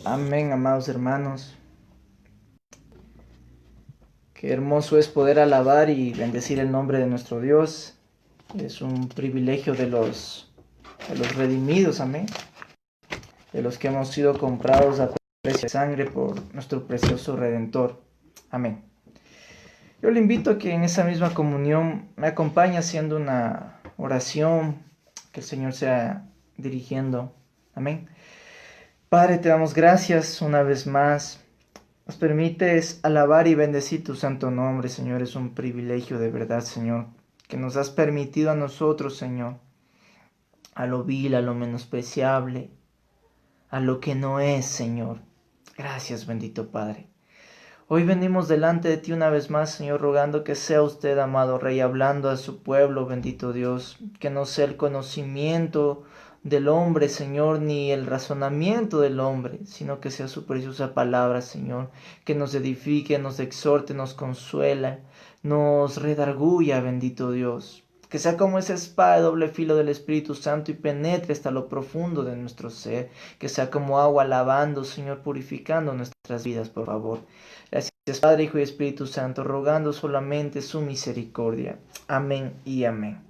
Amén, amados hermanos. Qué hermoso es poder alabar y bendecir el nombre de nuestro Dios. Es un privilegio de los redimidos, amén. De los que hemos sido comprados a precio de sangre por nuestro precioso Redentor. Amén. Yo le invito a que en esa misma comunión me acompañe haciendo una oración que el Señor sea dirigiendo. Amén. Padre, te damos gracias una vez más. Nos permites alabar y bendecir tu santo nombre, Señor. Es un privilegio de verdad, Señor, que nos has permitido a nosotros, Señor, a lo vil, a lo menospreciable, a lo que no es, Señor. Gracias, bendito Padre. Hoy venimos delante de ti una vez más, Señor, rogando que sea usted, amado Rey, hablando a su pueblo, bendito Dios, que no sea el conocimiento del hombre, Señor, ni el razonamiento del hombre, sino que sea su preciosa palabra, Señor, que nos edifique, nos exhorte, nos consuela, nos redarguya, bendito Dios. Que sea como esa espada de doble filo del Espíritu Santo y penetre hasta lo profundo de nuestro ser. Que sea como agua lavando, Señor, purificando nuestras vidas, por favor. Gracias, Padre, Hijo y Espíritu Santo, rogando solamente su misericordia. Amén y amén.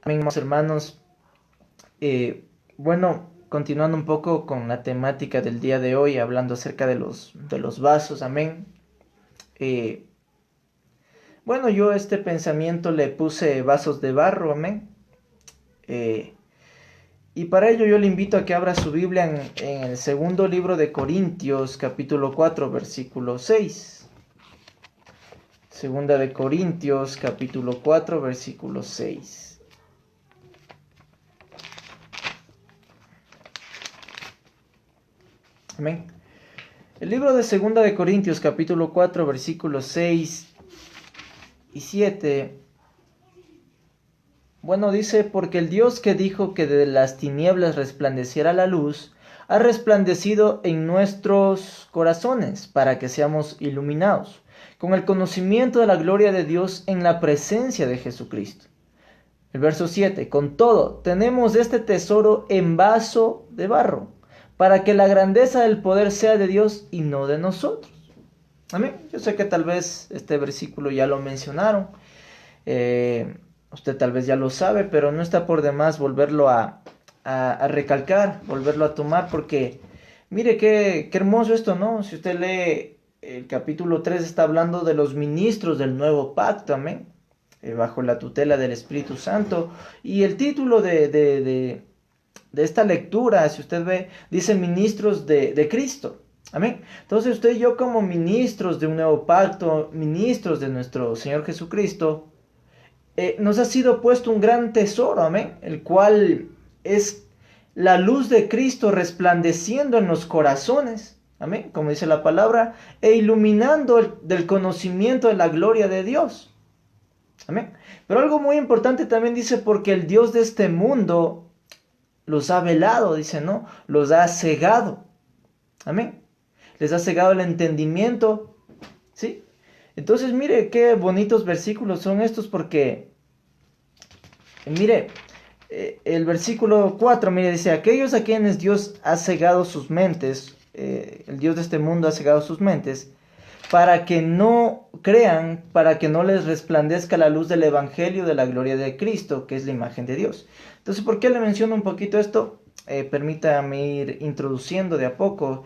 Amén, hermanos. Bueno, continuando un poco con la temática del día de hoy, hablando acerca de los vasos, amén. Eh, bueno, yo a este pensamiento le puse vasos de barro, amén. Eh, y para ello yo le invito a que abra su Biblia en el segundo libro de Corintios, capítulo 4, versículo 6. Segunda de Corintios, capítulo 4, versículo 6. Amén. El libro de Segunda de Corintios, capítulo 4, versículos 6 y 7. Bueno, dice, porque el Dios que dijo que de las tinieblas resplandeciera la luz, ha resplandecido en nuestros corazones para que seamos iluminados con el conocimiento de la gloria de Dios en la presencia de Jesucristo. El verso 7, con todo, tenemos este tesoro en vaso de barro, para que la grandeza del poder sea de Dios y no de nosotros. Amén. Yo sé que tal vez este versículo ya lo mencionaron, usted tal vez ya lo sabe, pero no está por demás volverlo a recalcar, volverlo a tomar, porque mire qué hermoso esto, ¿no? Si usted lee el capítulo 3, está hablando de los ministros del nuevo pacto, amén, bajo la tutela del Espíritu Santo, y el título de esta lectura, si usted ve, dice ministros de Cristo. Amén. Entonces usted y yo como ministros de un nuevo pacto, ministros de nuestro Señor Jesucristo, nos ha sido puesto un gran tesoro, amén, el cual es la luz de Cristo resplandeciendo en los corazones, amén, como dice la palabra, e iluminando del conocimiento de la gloria de Dios, amén. Pero algo muy importante también dice, porque el Dios de este mundo los ha velado, dice, ¿no? Los ha cegado, amén. Les ha cegado el entendimiento, ¿sí? Entonces, mire qué bonitos versículos son estos, porque, mire, el versículo 4, mire, dice, aquellos a quienes Dios ha cegado sus mentes, el Dios de este mundo ha cegado sus mentes, para que no crean, para que no les resplandezca la luz del Evangelio de la gloria de Cristo, que es la imagen de Dios. Entonces, ¿por qué le menciono un poquito esto? Permítame ir introduciendo de a poco.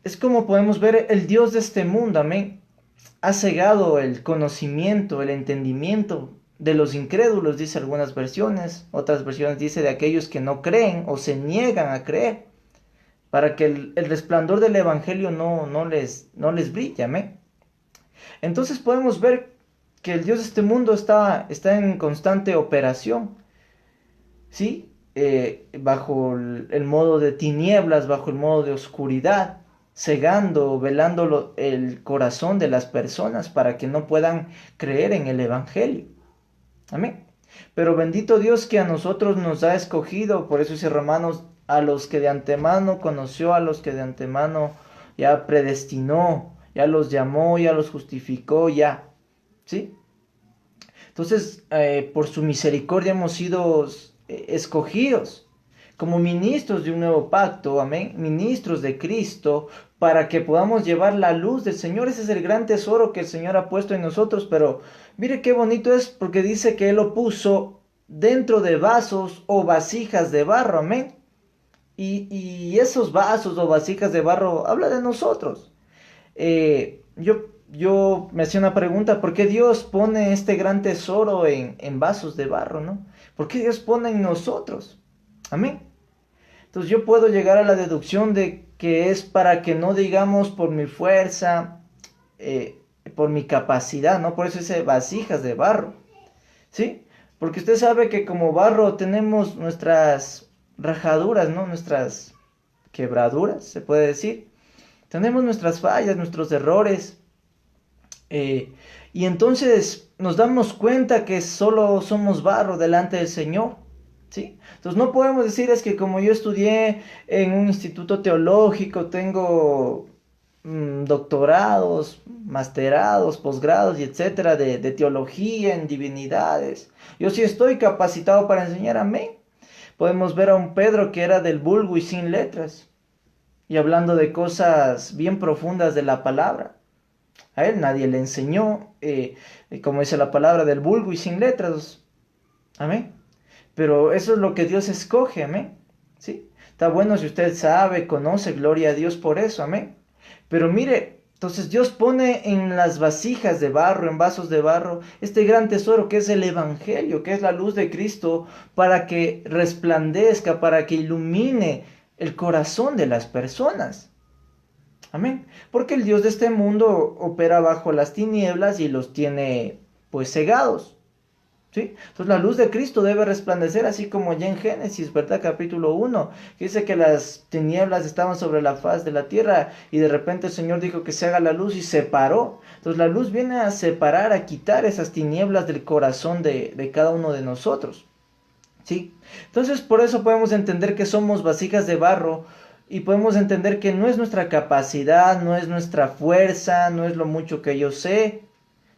Es como podemos ver, el Dios de este mundo, amén, ha cegado el conocimiento, el entendimiento de los incrédulos, dice algunas versiones. Otras versiones dice de aquellos que no creen o se niegan a creer, para que el resplandor del Evangelio no les brille, amén. Entonces podemos ver que el Dios de este mundo está en constante operación, ¿sí? Bajo el modo de tinieblas, bajo el modo de oscuridad, cegando, velando el corazón de las personas para que no puedan creer en el Evangelio. Amén. Pero bendito Dios que a nosotros nos ha escogido, por eso dice Romanos, a los que de antemano conoció, a los que de antemano ya predestinó, ya los llamó, ya los justificó, ya, ¿sí? Entonces, por su misericordia hemos sido escogidos como ministros de un nuevo pacto, amén, ministros de Cristo, para que podamos llevar la luz del Señor. Ese es el gran tesoro que el Señor ha puesto en nosotros, pero mire qué bonito es, porque dice que Él lo puso dentro de vasos o vasijas de barro, amén. Y esos vasos o vasijas de barro habla de nosotros. Yo me hacía una pregunta, ¿por qué Dios pone este gran tesoro en vasos de barro, no? ¿Por qué Dios pone en nosotros? Amén. Entonces yo puedo llegar a la deducción de que es para que no digamos por mi fuerza, por mi capacidad, ¿no? Por eso dice vasijas de barro, ¿sí? Porque usted sabe que como barro tenemos nuestras rajaduras, ¿no? Nuestras quebraduras, se puede decir. Tenemos nuestras fallas, nuestros errores. Y entonces nos damos cuenta que solo somos barro delante del Señor, ¿sí? Entonces no podemos decir es que como yo estudié en un instituto teológico, tengo doctorados, masterados, posgrados y etcétera de teología en divinidades. Yo sí estoy capacitado para enseñar, amén. Podemos ver a un Pedro que era del vulgo y sin letras, y hablando de cosas bien profundas de la palabra. A él nadie le enseñó, como dice la palabra, del vulgo y sin letras. Amén. Pero eso es lo que Dios escoge, amén. ¿Sí? Está bueno si usted sabe, conoce, gloria a Dios por eso, amén. Pero mire, entonces Dios pone en las vasijas de barro, en vasos de barro, este gran tesoro que es el Evangelio, que es la luz de Cristo, para que resplandezca, para que ilumine el corazón de las personas. Amén. Porque el Dios de este mundo opera bajo las tinieblas y los tiene pues cegados. ¿Sí? Entonces la luz de Cristo debe resplandecer, así como ya en Génesis, ¿verdad? Capítulo 1, que dice que las tinieblas estaban sobre la faz de la tierra y de repente el Señor dijo que se haga la luz y separó. Entonces la luz viene a separar, a quitar esas tinieblas del corazón de cada uno de nosotros. ¿Sí? Entonces por eso podemos entender que somos vasijas de barro y podemos entender que no es nuestra capacidad, no es nuestra fuerza, no es lo mucho que yo sé,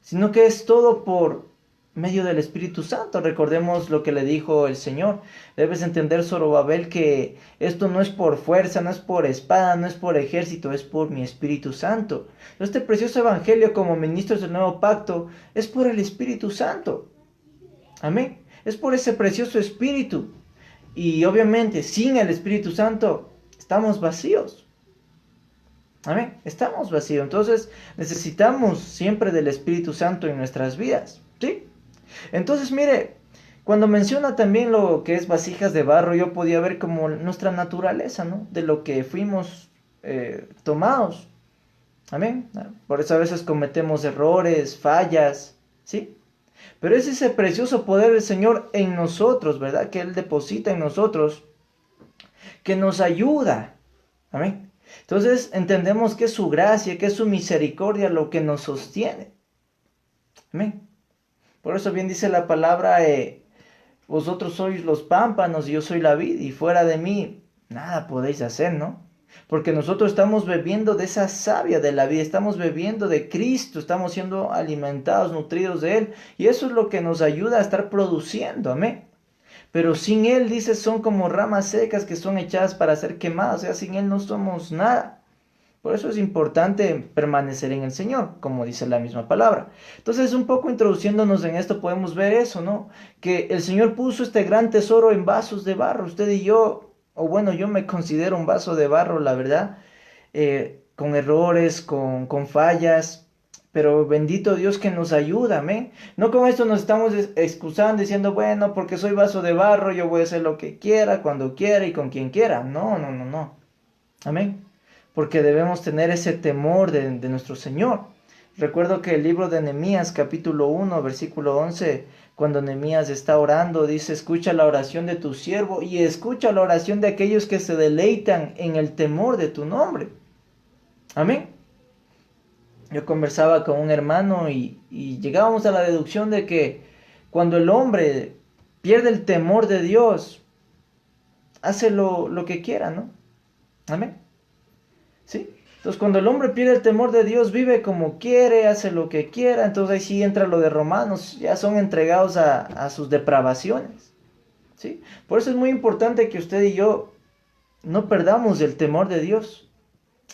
sino que es todo por medio del Espíritu Santo. Recordemos lo que le dijo el Señor. Debes entender, Zorobabel, que esto no es por fuerza, no es por espada, no es por ejército, es por mi Espíritu Santo. Este precioso evangelio como ministros del nuevo pacto es por el Espíritu Santo. Amén. Es por ese precioso Espíritu. Y obviamente sin el Espíritu Santo estamos vacíos. Amén. Estamos vacíos. Entonces necesitamos siempre del Espíritu Santo en nuestras vidas. ¿Sí? Entonces, mire, cuando menciona también lo que es vasijas de barro, yo podía ver como nuestra naturaleza, ¿no? De lo que fuimos tomados. Amén. Por eso a veces cometemos errores, fallas, ¿sí? Pero es ese precioso poder del Señor en nosotros, ¿verdad? Que Él deposita en nosotros, que nos ayuda. Amén. Entonces entendemos que es su gracia, que es su misericordia lo que nos sostiene. Amén. Por eso bien dice la palabra, vosotros sois los pámpanos y yo soy la vid, y fuera de mí nada podéis hacer, ¿no? Porque nosotros estamos bebiendo de esa savia de la vida, estamos bebiendo de Cristo, estamos siendo alimentados, nutridos de Él, y eso es lo que nos ayuda a estar produciendo, amén. Pero sin Él, dice, son como ramas secas que son echadas para ser quemadas, o sea, sin Él no somos nada. Por eso es importante permanecer en el Señor, como dice la misma palabra. Entonces, un poco introduciéndonos en esto, podemos ver eso, ¿no? Que el Señor puso este gran tesoro en vasos de barro. Usted y yo, o bueno, yo me considero un vaso de barro, la verdad, con errores, con fallas, pero bendito Dios que nos ayuda, amén. No con esto nos estamos excusando diciendo, bueno, porque soy vaso de barro, yo voy a hacer lo que quiera, cuando quiera y con quien quiera. No, no, no, no. Amén. Porque debemos tener ese temor de nuestro Señor. Recuerdo que el libro de Nehemías, capítulo 1, versículo 11, cuando Nehemías está orando, dice, escucha la oración de tu siervo y escucha la oración de aquellos que se deleitan en el temor de tu nombre. Amén. Yo conversaba con un hermano y llegábamos a la deducción de que cuando el hombre pierde el temor de Dios, hace lo que quiera, ¿no? Amén. ¿Sí? Entonces cuando el hombre pierde el temor de Dios, vive como quiere, hace lo que quiera, entonces ahí sí entra lo de Romanos, ya son entregados a sus depravaciones. ¿sí? Por eso es muy importante que usted y yo no perdamos el temor de Dios.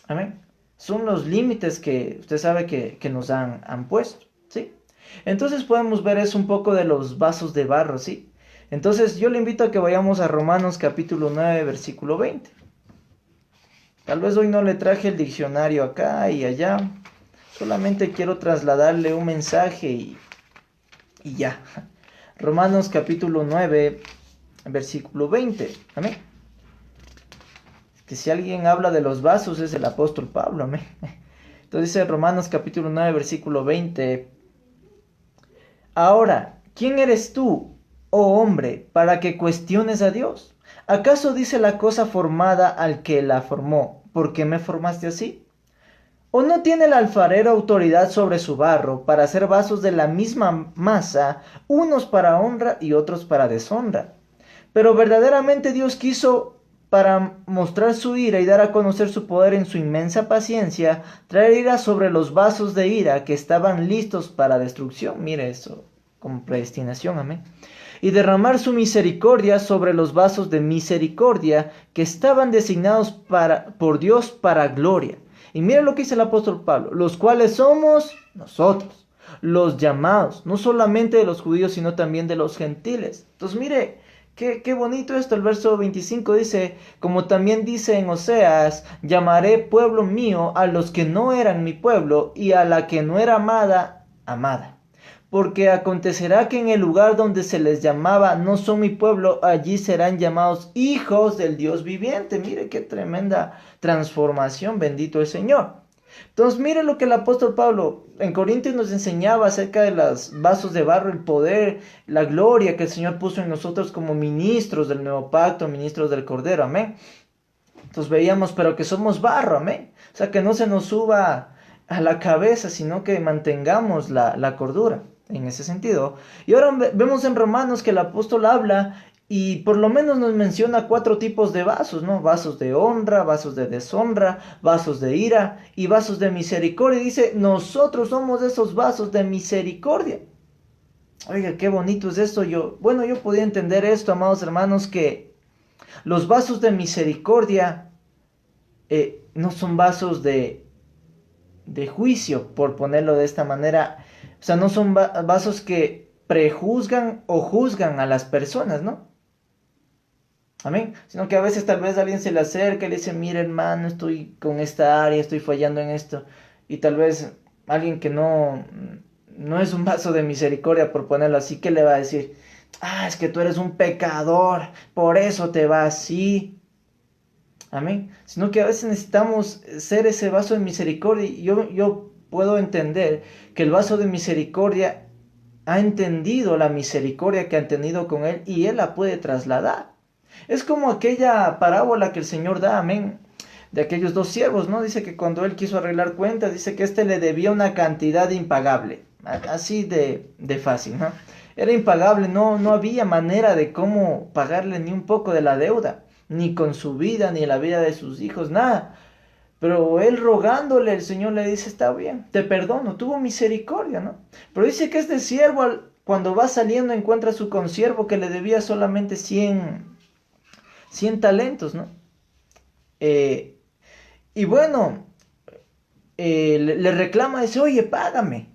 Amén. Son los límites que usted sabe que nos han puesto, ¿sí? Entonces podemos ver eso un poco de los vasos de barro, ¿sí? Entonces yo le invito a que vayamos a Romanos capítulo 9, versículo 20. Tal vez hoy no le traje el diccionario acá y allá. Solamente quiero trasladarle un mensaje y ya. Romanos capítulo 9, versículo 20. Amén. Que si alguien habla de los vasos es el apóstol Pablo. Amén. Entonces dice Romanos capítulo 9, versículo 20. Ahora, ¿quién eres tú, oh hombre, para que cuestiones a Dios? ¿Acaso dice la cosa formada al que la formó, ¿por qué me formaste así? ¿O no tiene el alfarero autoridad sobre su barro para hacer vasos de la misma masa, unos para honra y otros para deshonra? Pero verdaderamente Dios quiso, para mostrar su ira y dar a conocer su poder en su inmensa paciencia, traer ira sobre los vasos de ira que estaban listos para destrucción. Mire eso, como predestinación, amén. Y derramar su misericordia sobre los vasos de misericordia que estaban designados por Dios para gloria. Y mire lo que dice el apóstol Pablo, los cuales somos nosotros, los llamados, no solamente de los judíos, sino también de los gentiles. Entonces mire, qué bonito esto. El verso 25 dice, como también dice en Oseas, llamaré pueblo mío a los que no eran mi pueblo, y a la que no era amada, amada. Porque acontecerá que en el lugar donde se les llamaba no son mi pueblo, allí serán llamados hijos del Dios viviente. Mire qué tremenda transformación, bendito el Señor. Entonces mire lo que el apóstol Pablo en Corintios nos enseñaba acerca de los vasos de barro, el poder, la gloria que el Señor puso en nosotros como ministros del nuevo pacto, ministros del Cordero, amén. Entonces veíamos, pero que somos barro, amén. O sea, que no se nos suba a la cabeza, sino que mantengamos la cordura en ese sentido. Y ahora vemos en Romanos que el apóstol habla y por lo menos nos menciona 4 tipos de vasos, ¿no? Vasos de honra, vasos de deshonra, vasos de ira y vasos de misericordia. Y dice, nosotros somos esos vasos de misericordia. Oiga, qué bonito es esto. Yo podía entender esto, amados hermanos, que los vasos de misericordia no son vasos de juicio, por ponerlo de esta manera. O sea, no son vasos que prejuzgan o juzgan a las personas, ¿no? Amén. Sino que a veces tal vez alguien se le acerca y le dice, mira hermano, estoy con esta área, estoy fallando en esto. Y tal vez alguien que no es un vaso de misericordia, por ponerlo así, que le va a decir, es que tú eres un pecador, por eso te va así. Amén. Sino que a veces necesitamos ser ese vaso de misericordia. Y yo puedo entender que el vaso de misericordia ha entendido la misericordia que han tenido con él y él la puede trasladar. Es como aquella parábola que el Señor da, amén, de aquellos 2 siervos, ¿no? Dice que cuando él quiso arreglar cuentas, dice que le debía una cantidad impagable. Así de fácil, ¿no? Era impagable, no había manera de cómo pagarle ni un poco de la deuda. Ni con su vida, ni la vida de sus hijos, nada. Pero él rogándole, el Señor le dice, está bien, te perdono, tuvo misericordia, ¿no? Pero dice que este siervo, cuando va saliendo, encuentra a su consiervo que le debía solamente 100 talentos, ¿no? Y bueno, le reclama, dice, oye, págame.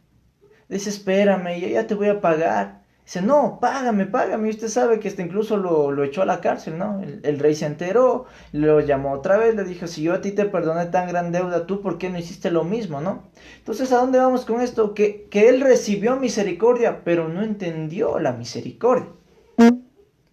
Dice, espérame, yo ya te voy a pagar. Dice, no, págame. Y usted sabe que incluso lo echó a la cárcel, ¿no? El rey se enteró, lo llamó otra vez, le dijo, si yo a ti te perdoné tan gran deuda, ¿tú por qué no hiciste lo mismo, no? Entonces, ¿a dónde vamos con esto? Que él recibió misericordia, pero no entendió la misericordia.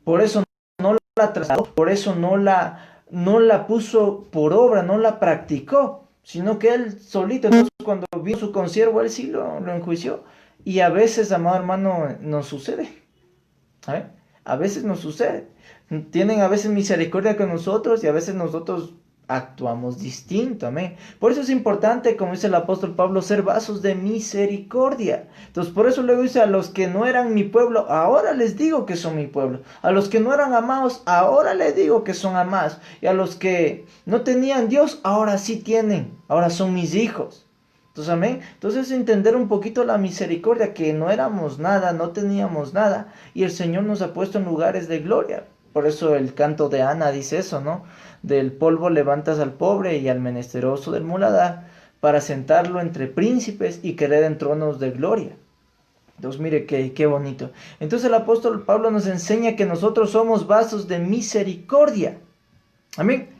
Por eso no la trasladó, por eso no la puso por obra, no la practicó, sino que él solito. Entonces, cuando vino su consiervo, él sí lo enjuició. Y a veces, amado hermano, nos sucede. A veces nos sucede. Tienen a veces misericordia con nosotros y a veces nosotros actuamos distinto. Amén. Por eso es importante, como dice el apóstol Pablo, ser vasos de misericordia. Entonces, por eso luego dice, a los que no eran mi pueblo, ahora les digo que son mi pueblo. A los que no eran amados, ahora les digo que son amados. Y a los que no tenían Dios, ahora sí tienen. Ahora son mis hijos. Entonces, amén. Entonces, entender un poquito la misericordia, que no éramos nada, no teníamos nada, y el Señor nos ha puesto en lugares de gloria. Por eso el canto de Ana dice eso, ¿no? Del polvo levantas al pobre y al menesteroso del muladar, para sentarlo entre príncipes y querer en tronos de gloria. Entonces, mire qué bonito. Entonces, el apóstol Pablo nos enseña que nosotros somos vasos de misericordia. Amén.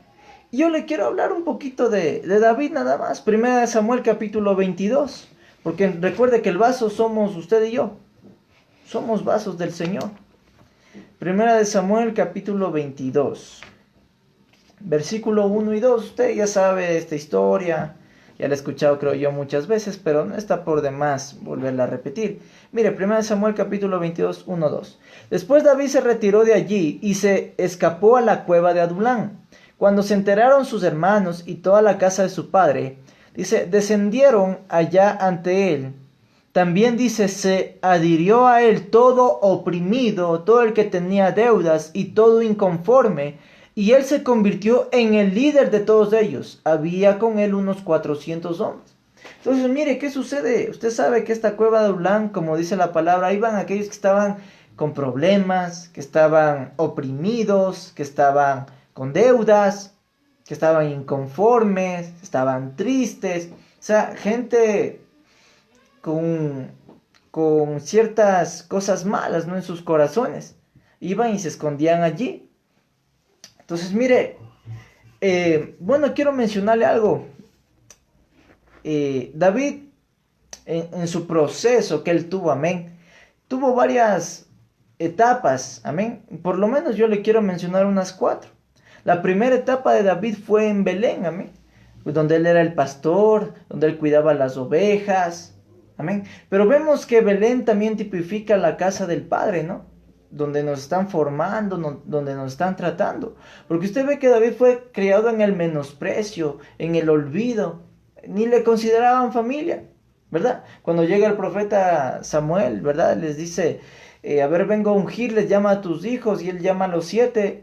Yo le quiero hablar un poquito de David nada más. Primera de Samuel capítulo 22. Porque recuerde que el vaso somos usted y yo. Somos vasos del Señor. Primera de Samuel capítulo 22. Versículo 1 y 2. Usted ya sabe esta historia. Ya la he escuchado creo yo muchas veces. Pero no está por demás volverla a repetir. Mire, Primera de Samuel capítulo 22, 1, 2. Después David se retiró de allí y se escapó a la cueva de Adulán. Cuando se enteraron sus hermanos y toda la casa de su padre, dice, descendieron allá ante él. También dice, se adhirió a él todo oprimido, todo el que tenía deudas y todo inconforme, y él se convirtió en el líder de todos ellos. Había con él unos 400 hombres. Entonces, mire, ¿qué sucede? Usted sabe que esta cueva de Adulán, como dice la palabra, iban aquellos que estaban con problemas, que estaban oprimidos, que estaban con deudas, que estaban inconformes, estaban tristes, o sea, gente con, con ciertas cosas malas, ¿no? En sus corazones, iban y se escondían allí. Entonces, mire, bueno, quiero mencionarle algo. David, en su proceso que él tuvo, amén, tuvo varias etapas, amén. Por lo menos yo le quiero mencionar unas 4. La primera etapa de David fue en Belén, amén, donde él era el pastor, donde él cuidaba las ovejas, amén. Pero vemos que Belén también tipifica la casa del Padre, ¿no? Donde nos están formando, donde nos están tratando. Porque usted ve que David fue criado en el menosprecio, en el olvido, ni le consideraban familia, ¿verdad? Cuando llega el profeta Samuel, ¿verdad? Les dice, a ver, vengo a ungir, les llama a tus hijos, y él llama a los 7,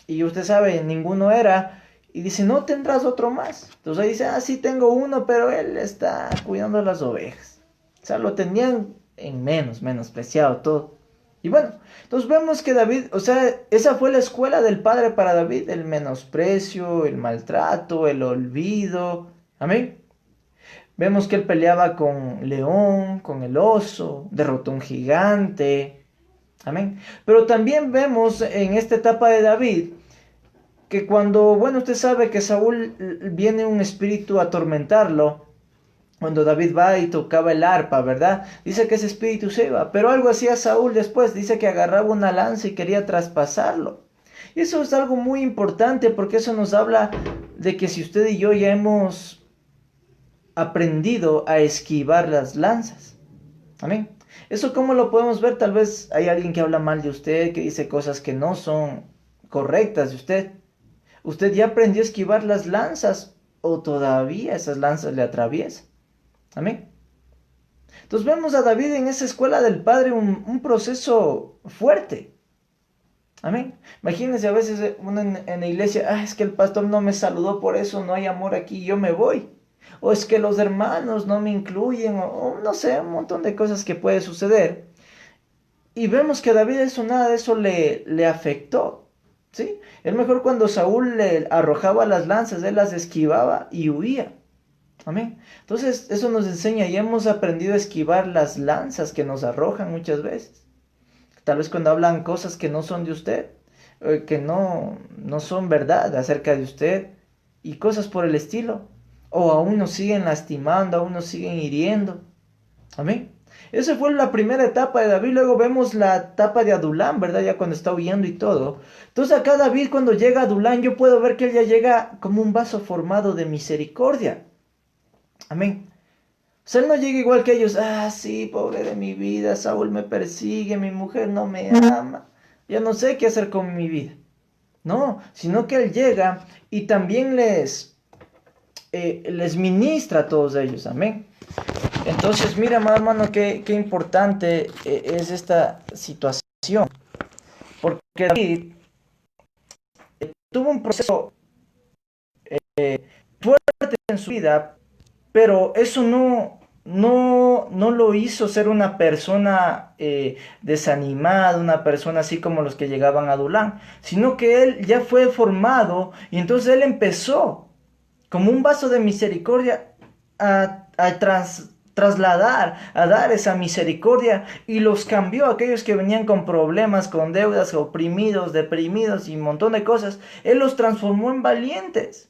y usted sabe, ninguno era, y dice, no tendrás otro más. Entonces ahí dice, sí tengo uno, pero él está cuidando las ovejas. O sea, lo tenían en menospreciado todo. Y bueno, entonces vemos que David, o sea, esa fue la escuela del padre para David, el menosprecio, el maltrato, el olvido. Amén. Vemos que él peleaba con león, con el oso, derrotó a un gigante. Amén. Pero también vemos en esta etapa de David que cuando, bueno, usted sabe que Saúl viene un espíritu a atormentarlo, cuando David va y tocaba el arpa, ¿verdad? Dice que ese espíritu se iba, pero algo hacía Saúl después, dice que agarraba una lanza y quería traspasarlo. Y eso es algo muy importante porque eso nos habla de que si usted y yo ya hemos aprendido a esquivar las lanzas. Amén. Eso cómo lo podemos ver, tal vez hay alguien que habla mal de usted, que dice cosas que no son correctas de usted. ¿Usted ya aprendió a esquivar las lanzas o todavía esas lanzas le atraviesan? Amén. Entonces vemos a David en esa escuela del Padre un proceso fuerte. Amén. Imagínense a veces uno en la iglesia, es que el pastor no me saludó, por eso no hay amor aquí, yo me voy. O es que los hermanos no me incluyen, o no sé, un montón de cosas que puede suceder. Y vemos que a David eso, nada de eso le afectó. ¿Sí? Es mejor cuando Saúl le arrojaba las lanzas, él las esquivaba y huía. Amén. Entonces eso nos enseña y hemos aprendido a esquivar las lanzas que nos arrojan muchas veces. Tal vez cuando hablan cosas que no son de usted, que no son verdad acerca de usted y cosas por el estilo. O aún nos siguen lastimando, aún nos siguen hiriendo. Amén. Esa fue la primera etapa de David. Luego vemos la etapa de Adulán, ¿verdad? Ya cuando está huyendo y todo. Entonces acá David cuando llega a Adulán, yo puedo ver que él ya llega como un vaso formado de misericordia. Amén. O sea, él no llega igual que ellos. Sí, pobre de mi vida, Saúl me persigue, mi mujer no me ama. Ya no sé qué hacer con mi vida. No, sino que él llega y también les ministra a todos ellos. Amén. Entonces, mira, hermano, qué importante es esta situación. Porque David tuvo un proceso fuerte en su vida, pero eso no lo hizo ser una persona desanimada, una persona así como los que llegaban a Adulán, sino que él ya fue formado y entonces él empezó como un vaso de misericordia a trasladar, a dar esa misericordia y los cambió a aquellos que venían con problemas, con deudas, oprimidos, deprimidos y un montón de cosas. Él los transformó en valientes.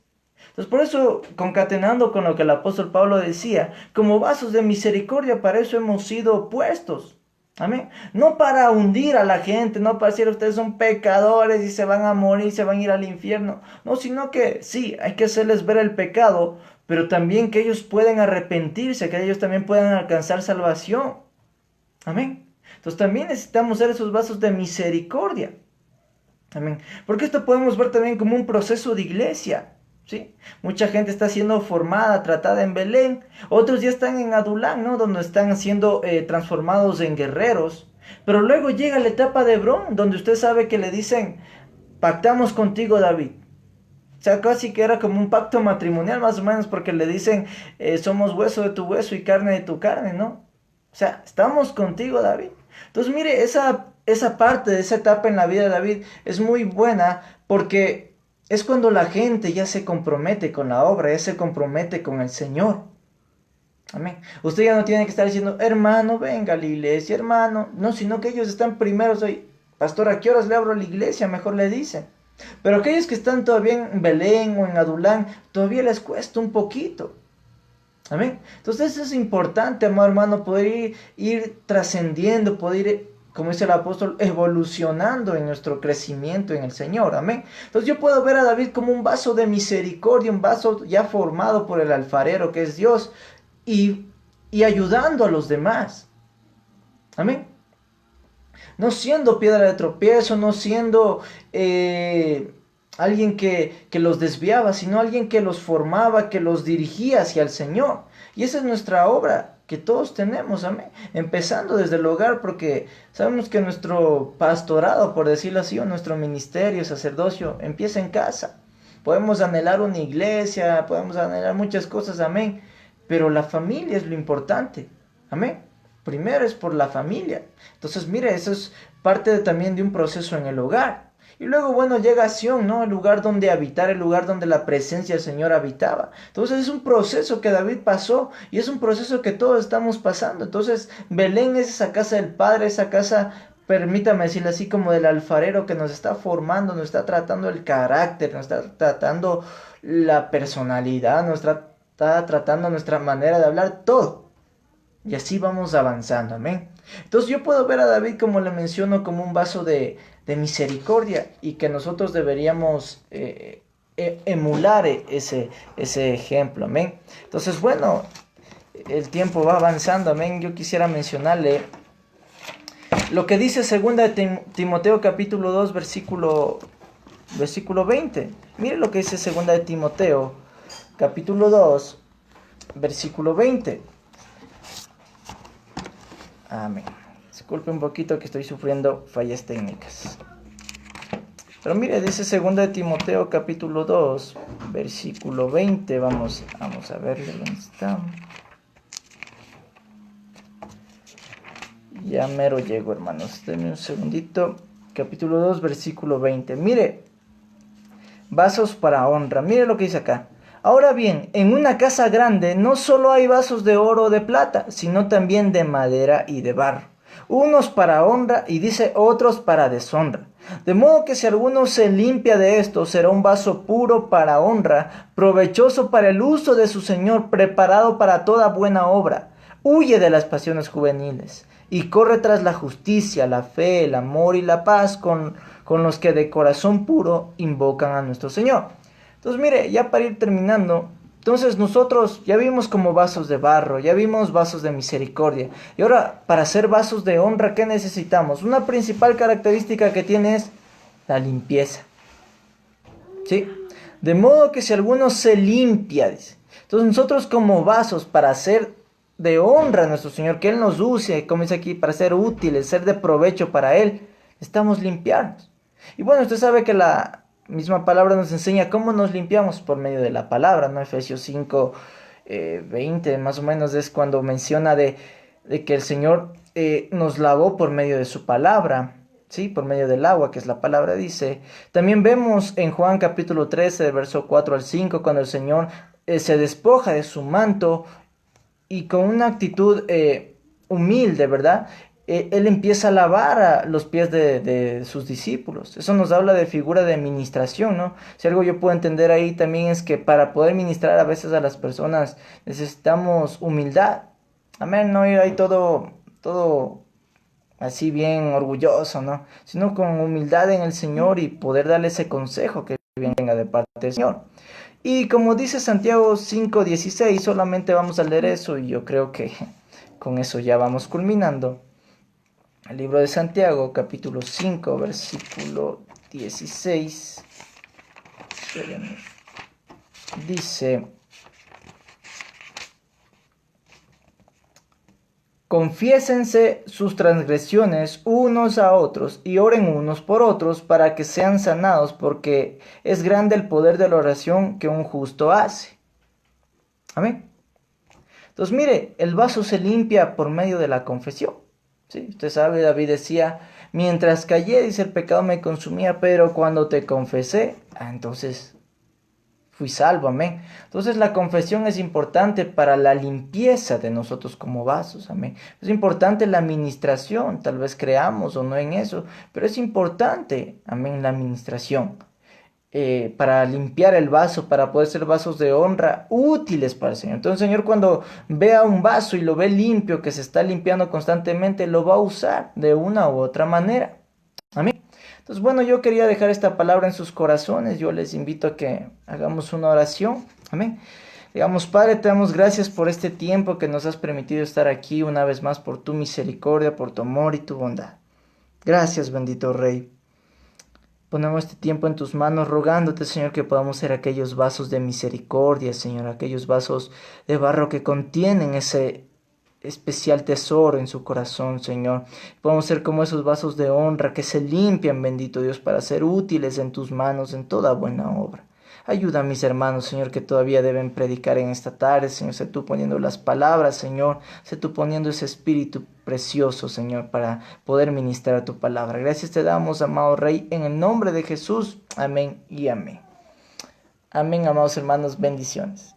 Entonces, por eso, concatenando con lo que el apóstol Pablo decía, como vasos de misericordia, para eso hemos sido puestos. Amén. No para hundir a la gente, no para decir ustedes son pecadores y se van a morir, se van a ir al infierno. No, sino que sí, hay que hacerles ver el pecado, pero también que ellos pueden arrepentirse, que ellos también puedan alcanzar salvación. Amén. Entonces también necesitamos ser esos vasos de misericordia. Amén. Porque esto podemos ver también como un proceso de iglesia. ¿Sí? Mucha gente está siendo formada, tratada en Belén, otros ya están en Adulán, ¿no? Donde están siendo transformados en guerreros, pero luego llega la etapa de Hebrón, donde usted sabe que le dicen, pactamos contigo, David. O sea, casi que era como un pacto matrimonial más o menos, porque le dicen, somos hueso de tu hueso y carne de tu carne, ¿no? O sea, estamos contigo, David. Entonces, mire, esa parte de esa etapa en la vida de David es muy buena porque es cuando la gente ya se compromete con la obra, ya se compromete con el Señor. Amén. Usted ya no tiene que estar diciendo, hermano, venga a la iglesia, hermano. No, sino que ellos están primero, pastor, ¿a qué horas le abro la iglesia? Mejor le dicen. Pero aquellos que están todavía en Belén o en Adulán, todavía les cuesta un poquito. Amén. Entonces es importante, amado hermano, poder ir trascendiendo, poder ir, como dice el apóstol, evolucionando en nuestro crecimiento en el Señor. Amén. Entonces yo puedo ver a David como un vaso de misericordia, un vaso ya formado por el alfarero que es Dios y ayudando a los demás. Amén. No siendo piedra de tropiezo, no siendo alguien que los desviaba, sino alguien que los formaba, que los dirigía hacia el Señor. Y esa es nuestra obra que todos tenemos, amén. Empezando desde el hogar, porque sabemos que nuestro pastorado, por decirlo así, o nuestro ministerio, sacerdocio, empieza en casa. Podemos anhelar una iglesia, podemos anhelar muchas cosas, amén. Pero la familia es lo importante, amén. Primero es por la familia. Entonces, mire, eso es parte también de un proceso en el hogar. Y luego, bueno, llega Sión, ¿no? El lugar donde habitar, el lugar donde la presencia del Señor habitaba. Entonces, es un proceso que David pasó y es un proceso que todos estamos pasando. Entonces, Belén es esa casa del Padre, esa casa, permítame decirlo así, como del alfarero que nos está formando, nos está tratando el carácter, nos está tratando la personalidad, nos está tratando nuestra manera de hablar, todo. Y así vamos avanzando, amén. Entonces yo puedo ver a David, como le menciono, como un vaso de misericordia y que nosotros deberíamos emular ese ejemplo, amén. Entonces, bueno, el tiempo va avanzando, amén. Yo quisiera mencionarle lo que dice 2 Timoteo capítulo 2, versículo 20. Mire lo que dice 2 Timoteo capítulo 2, versículo 20. Amén. Disculpe un poquito que estoy sufriendo fallas técnicas. Pero mire, dice 2 Timoteo capítulo 2, versículo 20. Vamos a verle dónde está. Ya mero llego, hermanos. Denme un segundito. Capítulo 2, versículo 20. Mire, vasos para honra. Mire lo que dice acá. Ahora bien, en una casa grande no solo hay vasos de oro o de plata, sino también de madera y de barro. Unos para honra y dice otros para deshonra. De modo que si alguno se limpia de esto, será un vaso puro para honra, provechoso para el uso de su Señor, preparado para toda buena obra. Huye de las pasiones juveniles y corre tras la justicia, la fe, el amor y la paz con los que de corazón puro invocan a nuestro Señor. Entonces, mire, ya para ir terminando, entonces nosotros ya vimos como vasos de barro, ya vimos vasos de misericordia. Y ahora, para ser vasos de honra, ¿qué necesitamos? Una principal característica que tiene es la limpieza. ¿Sí? De modo que si alguno se limpia, dice. Entonces nosotros como vasos para ser de honra a nuestro Señor, que Él nos use, como dice aquí, para ser útiles, ser de provecho para Él, necesitamos limpiarnos. Y bueno, usted sabe que la misma palabra nos enseña cómo nos limpiamos por medio de la palabra, ¿no? Efesios 5, 20 más o menos es cuando menciona de que el Señor nos lavó por medio de su palabra. Sí, por medio del agua, que es la palabra, dice. También vemos en Juan capítulo 13, verso 4 al 5, cuando el Señor se despoja de su manto y con una actitud humilde, ¿verdad? Él empieza a lavar a los pies de sus discípulos. Eso nos habla de figura de ministración, ¿no? Si algo yo puedo entender ahí también es que para poder ministrar a veces a las personas necesitamos humildad. Amén, no ir ahí todo así bien orgulloso, ¿no? Sino con humildad en el Señor y poder darle ese consejo que venga de parte del Señor. Y como dice Santiago 5:16, solamente vamos a leer eso y yo creo que con eso ya vamos culminando. El libro de Santiago, capítulo 5, versículo 16, dice: Confiésense sus transgresiones unos a otros y oren unos por otros para que sean sanados, porque es grande el poder de la oración que un justo hace. Amén. Entonces mire, el vaso se limpia por medio de la confesión. ¿Sí? Usted sabe, David decía: mientras callé, dice, el pecado me consumía, pero cuando te confesé, entonces fui salvo, amén. Entonces la confesión es importante para la limpieza de nosotros como vasos, amén. Es importante la administración, tal vez creamos o no en eso, pero es importante, amén, la administración. Para limpiar el vaso, para poder ser vasos de honra útiles para el Señor. Entonces el Señor, cuando vea un vaso y lo ve limpio, que se está limpiando constantemente, lo va a usar de una u otra manera. Amén. Entonces, bueno, yo quería dejar esta palabra en sus corazones. Yo les invito a que hagamos una oración. Amén. Digamos: Padre, te damos gracias por este tiempo que nos has permitido estar aquí una vez más, por tu misericordia, por tu amor y tu bondad. Gracias, bendito Rey. Ponemos este tiempo en tus manos, rogándote, Señor, que podamos ser aquellos vasos de misericordia, Señor, aquellos vasos de barro que contienen ese especial tesoro en su corazón, Señor. Podamos ser como esos vasos de honra que se limpian, bendito Dios, para ser útiles en tus manos en toda buena obra. Ayuda a mis hermanos, Señor, que todavía deben predicar en esta tarde, Señor. Sé tú poniendo las palabras, Señor. Sé tú poniendo ese espíritu precioso, Señor, para poder ministrar tu palabra. Gracias te damos, amado Rey, en el nombre de Jesús. Amén y amén. Amén, amados hermanos. Bendiciones.